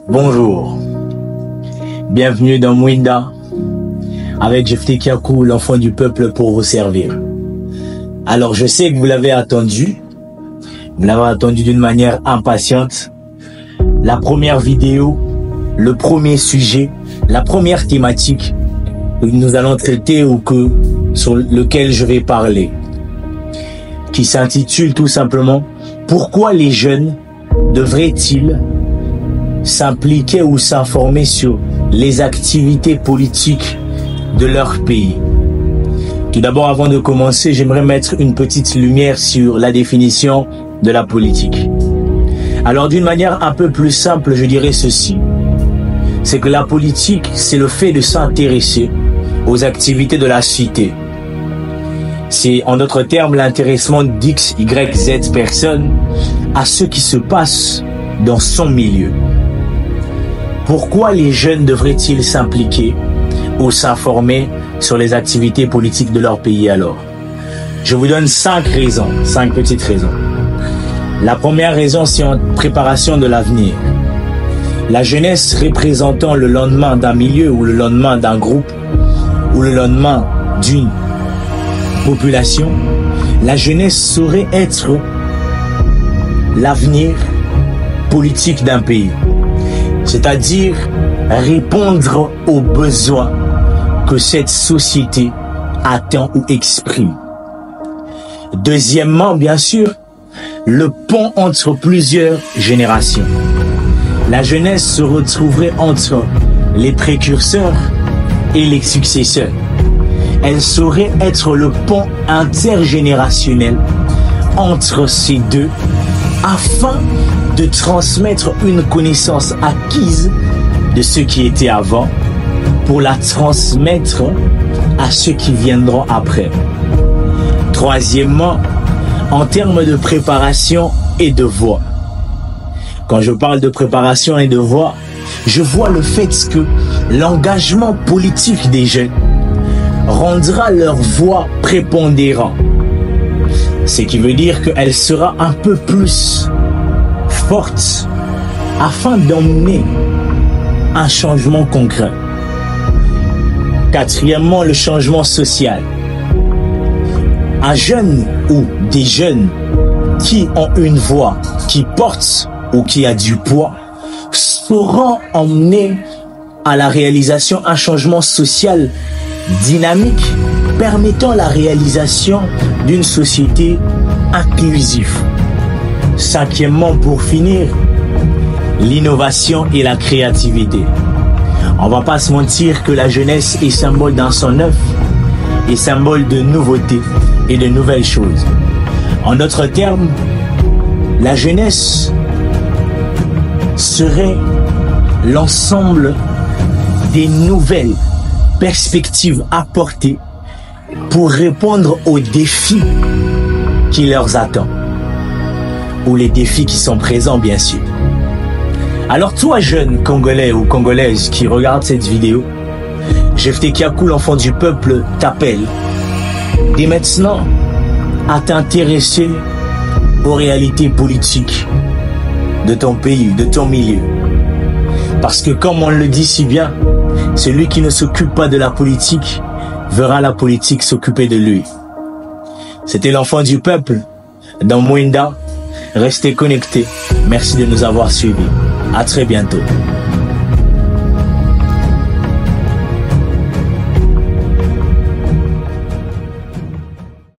Bonjour, bienvenue dans Mwinda avec Jephté Kiakou, l'enfant du peuple pour vous servir. Alors je sais que vous l'avez attendu d'une manière impatiente. La première vidéo, le premier sujet, la première thématique que nous allons traiter ou sur lequel je vais parler, qui s'intitule tout simplement « Pourquoi les jeunes devraient-ils s'impliquer ou s'informer sur les activités politiques de leur pays ?» Tout d'abord, avant de commencer, j'aimerais mettre une petite lumière sur la définition de la politique. Alors, d'une manière un peu plus simple, je dirais ceci. C'est que la politique, c'est le fait de s'intéresser aux activités de la cité. C'est, en d'autres termes, l'intéressement d'X, Y, Z personnes à ce qui se passe dans son milieu. Pourquoi les jeunes devraient-ils s'impliquer ou s'informer sur les activités politiques de leur pays alors? Je vous donne 5 petites raisons. La première raison, c'est en préparation de l'avenir. La jeunesse représentant le lendemain d'un milieu ou le lendemain d'un groupe ou le lendemain d'une population, la jeunesse saurait être l'avenir politique d'un pays. C'est-à-dire répondre aux besoins que cette société attend ou exprime. Deuxièmement, bien sûr, le pont entre plusieurs générations. La jeunesse se retrouverait entre les précurseurs et les successeurs. Elle saurait être le pont intergénérationnel entre ces deux afin de transmettre une connaissance acquise de ce qui était avant pour la transmettre à ceux qui viendront après. Troisièmement, en termes de préparation et de voix. Quand je parle de préparation et de voix, je vois le fait que l'engagement politique des jeunes rendra leur voix prépondérante. Ce qui veut dire qu'elle sera un peu plus forte afin d'emmener un changement concret. Quatrièmement, le changement social. Un jeune ou des jeunes qui ont une voix qui porte ou qui a du poids sauront emmener à la réalisation un changement social dynamique permettant la réalisation d'une société inclusive. Cinquièmement, pour finir, l'innovation et la créativité. On va pas se mentir que la jeunesse est symbole d'un sang neuf et symbole de nouveautés et de nouvelles choses. En d'autres termes, la jeunesse serait l'ensemble des nouvelles perspectives apportées pour répondre aux défis qui leur attendent, ou les défis qui sont présents bien sûr. Alors toi jeune Congolais ou Congolaise qui regarde cette vidéo, Jephté Kiakou, l'enfant du peuple, t'appelle dès maintenant à t'intéresser aux réalités politiques de ton pays, de ton milieu. Parce que comme on le dit si bien, celui qui ne s'occupe pas de la politique verra la politique s'occuper de lui. C'était l'enfant du peuple dans Mwinda. Restez connectés. Merci de nous avoir suivis. À très bientôt.